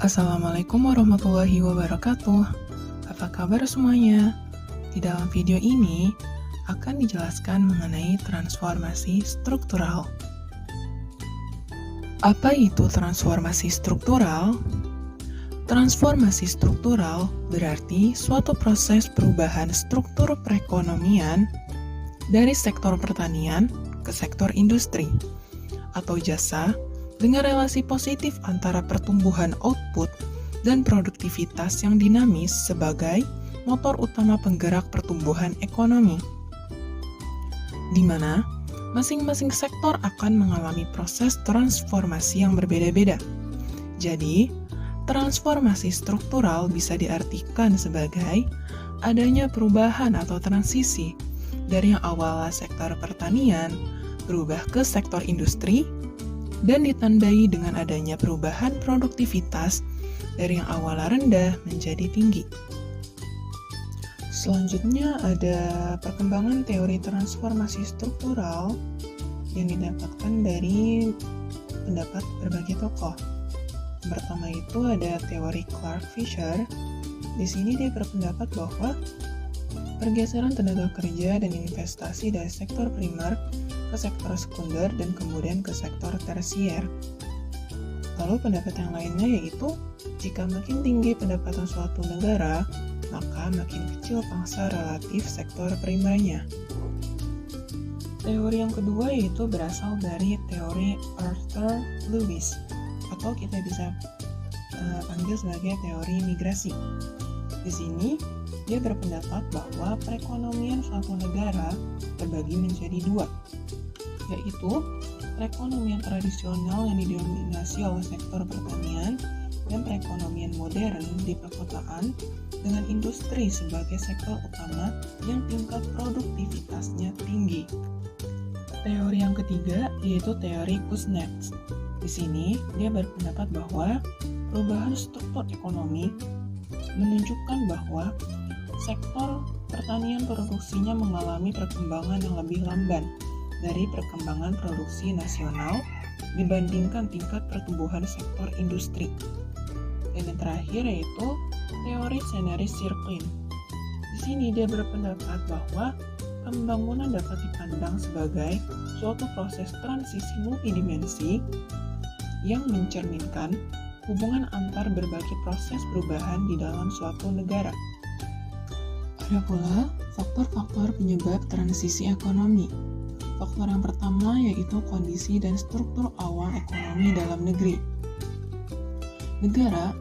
Assalamualaikum warahmatullahi wabarakatuh. Apa kabar semuanya? Di dalam video ini akan dijelaskan mengenai transformasi struktural. Apa itu transformasi struktural? Transformasi struktural berarti suatu proses perubahan struktur perekonomian dari sektor pertanian ke sektor industri atau jasa dengan relasi positif antara pertumbuhan output dan produktivitas yang dinamis sebagai motor utama penggerak pertumbuhan ekonomi, di mana masing-masing sektor akan mengalami proses transformasi yang berbeda-beda. Jadi, transformasi struktural bisa diartikan sebagai adanya perubahan atau transisi dari yang awalnya sektor pertanian berubah ke sektor industri, dan ditandai dengan adanya perubahan produktivitas dari yang awalnya rendah menjadi tinggi. Selanjutnya ada perkembangan teori transformasi struktural yang didapatkan dari pendapat berbagai tokoh. Pertama itu ada teori Clark-Fisher. Di sini dia berpendapat bahwa pergeseran tenaga kerja dan investasi dari sektor primer ke sektor sekunder dan kemudian ke sektor tersier. Lalu pendapat yang lainnya yaitu jika makin tinggi pendapatan suatu negara, maka makin kecil pangsa relatif sektor primernya. Teori yang kedua yaitu berasal dari teori Arthur Lewis, atau kita bisa panggil sebagai teori migrasi. Di sini dia berpendapat bahwa perekonomian suatu negara terbagi menjadi dua, yaitu perekonomian tradisional yang didominasi oleh sektor pertanian dan perekonomian modern di perkotaan dengan industri sebagai sektor utama yang tingkat produktivitasnya tinggi. Teori yang ketiga yaitu teori Kuznets. Di sini dia berpendapat bahwa perubahan struktur ekonomi menunjukkan bahwa sektor pertanian produksinya mengalami perkembangan yang lebih lamban dari perkembangan produksi nasional dibandingkan tingkat pertumbuhan sektor industri. Dan yang terakhir yaitu teori Szenery-Circlin. Di sini dia berpendapat bahwa pembangunan dapat dipandang sebagai suatu proses transisi multidimensi yang mencerminkan hubungan antar berbagai proses perubahan di dalam suatu negara. Ada pula faktor-faktor penyebab transisi ekonomi. Faktor yang pertama yaitu kondisi dan struktur awal ekonomi dalam negeri. Negara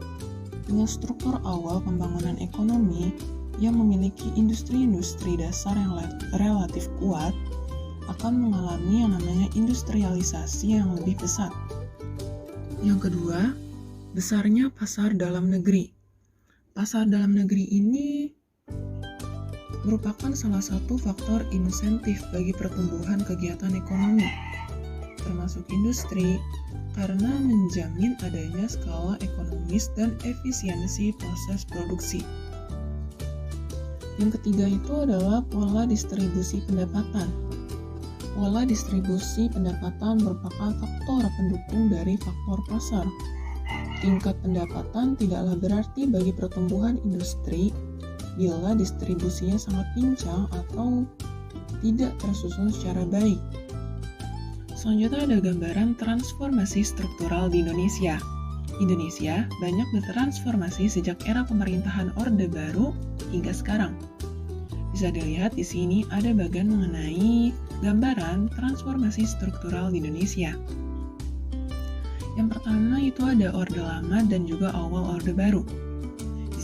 dengan struktur awal pembangunan ekonomi yang memiliki industri-industri dasar yang relatif kuat akan mengalami yang namanya industrialisasi yang lebih pesat. Yang kedua, besarnya pasar dalam negeri. Pasar dalam negeri ini merupakan salah satu faktor insentif bagi pertumbuhan kegiatan ekonomi, termasuk industri, karena menjamin adanya skala ekonomis dan efisiensi proses produksi. Yang ketiga itu adalah pola distribusi pendapatan. Pola distribusi pendapatan merupakan faktor pendukung dari faktor pasar. Tingkat pendapatan tidaklah berarti bagi pertumbuhan industri bila distribusinya sangat pincang atau tidak tersusun secara baik. Selanjutnya ada gambaran transformasi struktural di Indonesia. Indonesia banyak bertransformasi sejak era pemerintahan Orde Baru hingga sekarang. Bisa dilihat di sini ada bagian mengenai gambaran transformasi struktural di Indonesia. Yang pertama itu ada Orde Lama dan juga awal Orde Baru.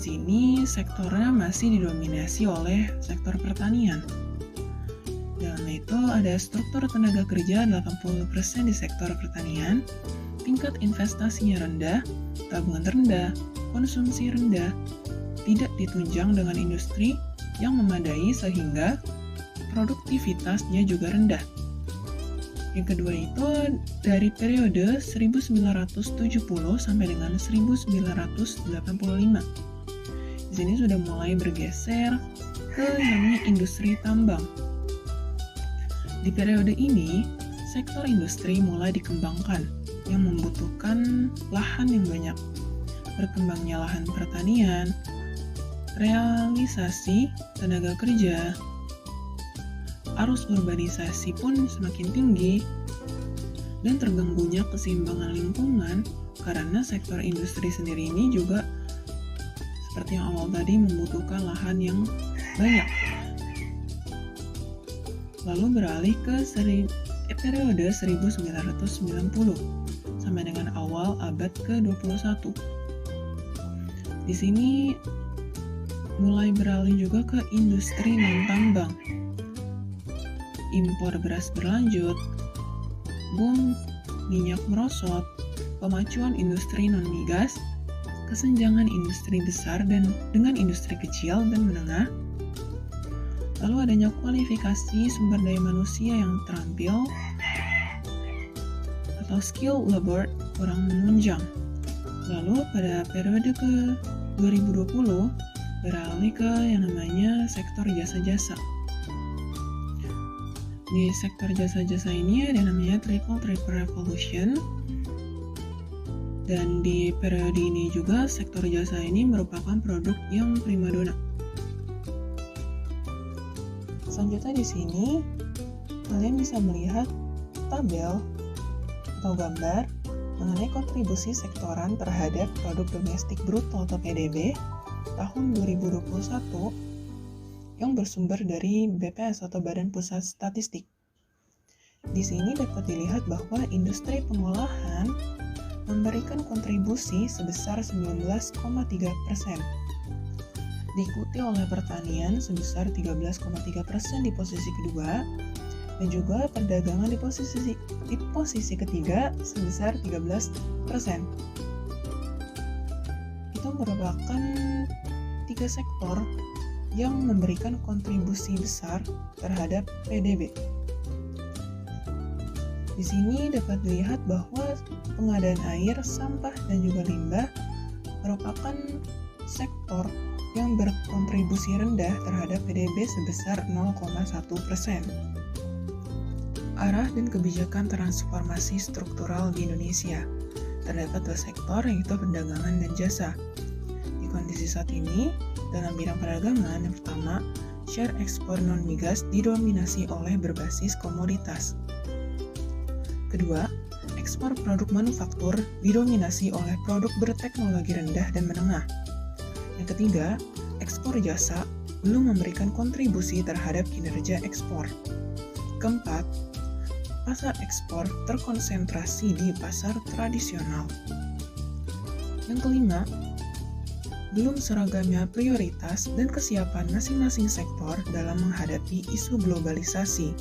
Di sini sektornya masih didominasi oleh sektor pertanian. Dalam itu ada struktur tenaga kerja 80% di sektor pertanian, tingkat investasinya rendah, tabungan rendah, konsumsi rendah, tidak ditunjang dengan industri yang memadai sehingga produktivitasnya juga rendah. Yang kedua itu dari periode 1970 sampai dengan 1985. Di sini sudah mulai bergeser ke namanya industri tambang. Di periode ini, sektor industri mulai dikembangkan yang membutuhkan lahan yang banyak. berkembangnya lahan pertanian, realisasi tenaga kerja, arus urbanisasi pun semakin tinggi, dan terganggunya keseimbangan lingkungan karena sektor industri sendiri ini juga seperti yang awal tadi membutuhkan lahan yang banyak. Lalu beralih ke periode 1990 sampai dengan awal abad ke-21. Di sini mulai beralih juga ke industri non-tambang. Impor beras berlanjut, boom minyak merosot, pemacuan industri non-migas, kesenjangan industri besar dan dengan industri kecil dan menengah, lalu adanya kualifikasi sumber daya manusia yang terampil atau skill labor kurang menunjang. Lalu pada periode ke 2020 beralih ke yang namanya sektor jasa-jasa. Di sektor jasa-jasa ini ada namanya triple revolution, dan di periode ini juga sektor jasa ini merupakan produk yang primadona. Selanjutnya di sini kalian bisa melihat tabel atau gambar mengenai kontribusi sektoran terhadap produk domestik bruto atau PDB tahun 2021 yang bersumber dari BPS atau Badan Pusat Statistik. Di sini dapat dilihat bahwa industri pengolahan memberikan kontribusi sebesar 19,3%, diikuti oleh pertanian sebesar 13,3% di posisi kedua, dan juga perdagangan di posisi ketiga sebesar 13%. Itu merupakan 3 sektor yang memberikan kontribusi besar terhadap PDB. Di sini dapat dilihat bahwa pengadaan air, sampah, dan juga limbah merupakan sektor yang berkontribusi rendah terhadap PDB sebesar 0,1%. Arah dan kebijakan transformasi struktural di Indonesia. Terdapat 2 sektor, yaitu perdagangan dan jasa. Di kondisi saat ini, dalam bidang perdagangan, yang pertama, share ekspor non-migas didominasi oleh berbasis komoditas. Kedua, ekspor produk manufaktur didominasi oleh produk berteknologi rendah dan menengah. Yang ketiga, ekspor jasa belum memberikan kontribusi terhadap kinerja ekspor. Keempat, pasar ekspor terkonsentrasi di pasar tradisional. Yang kelima, belum seragamnya prioritas dan kesiapan masing-masing sektor dalam menghadapi isu globalisasi.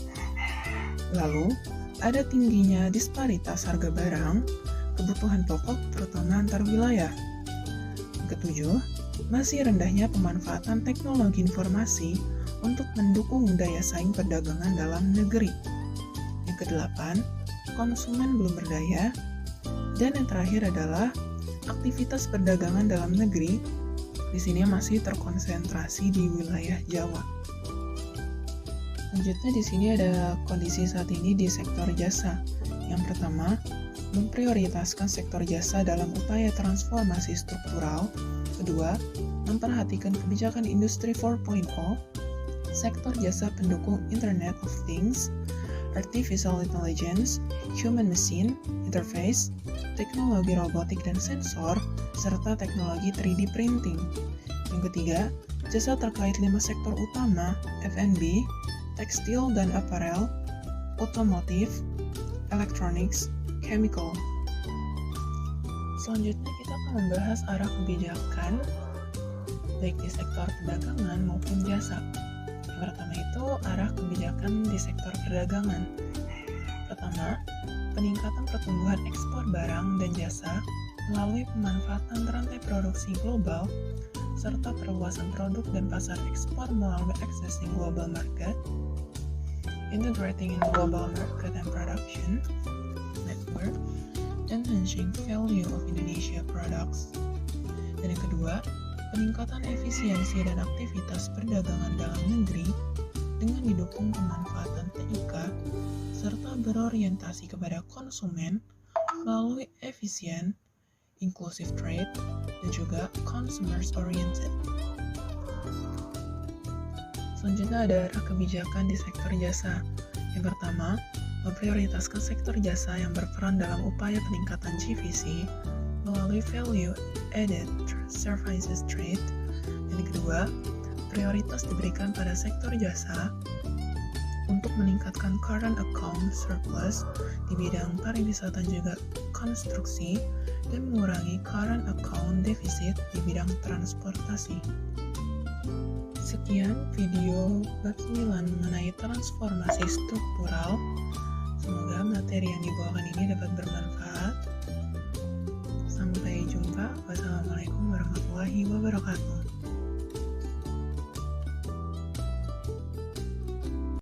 Lalu, ada tingginya disparitas harga barang, kebutuhan pokok terutama antar wilayah. Yang ketujuh, masih rendahnya pemanfaatan teknologi informasi untuk mendukung daya saing perdagangan dalam negeri. Yang kedelapan, konsumen belum berdaya. Dan yang terakhir adalah aktivitas perdagangan dalam negeri di sini masih terkonsentrasi di wilayah Jawa. Selanjutnya di sini ada kondisi saat ini di sektor jasa. Yang pertama, memprioritaskan sektor jasa dalam upaya transformasi struktural. Kedua, memperhatikan kebijakan industri 4.0, sektor jasa pendukung Internet of Things, Artificial Intelligence, Human Machine Interface, teknologi robotik dan sensor, serta teknologi 3D printing. Yang ketiga, jasa terkait 5 sektor utama, F&B, tekstil dan apparel, otomotif, electronics, chemical. Selanjutnya kita akan membahas arah kebijakan baik di sektor perdagangan maupun jasa. Yang pertama itu arah kebijakan di sektor perdagangan. Pertama, peningkatan pertumbuhan ekspor barang dan jasa melalui pemanfaatan rantai produksi global serta perluasan produk dan pasar ekspor melalui accessing global market, integrating in global market and production network, enhancing value of Indonesia products. Dan yang kedua, peningkatan efisiensi dan aktivitas perdagangan dalam negeri dengan didukung pemanfaatan TIK serta berorientasi kepada konsumen melalui efisien, inclusive trade, dan juga consumers oriented. Selanjutnya ada arah kebijakan di sektor jasa. Yang pertama, memprioritaskan sektor jasa yang berperan dalam upaya peningkatan GVC melalui value added services trade. Yang kedua, prioritas diberikan pada sektor jasa untuk meningkatkan current account surplus di bidang pariwisata dan juga konstruksi dan mengurangi current account deficit di bidang transportasi. Sekian video bab 9 mengenai transformasi struktural. Semoga materi yang dibawakan ini dapat bermanfaat. Sampai jumpa. Wassalamualaikum warahmatullahi wabarakatuh.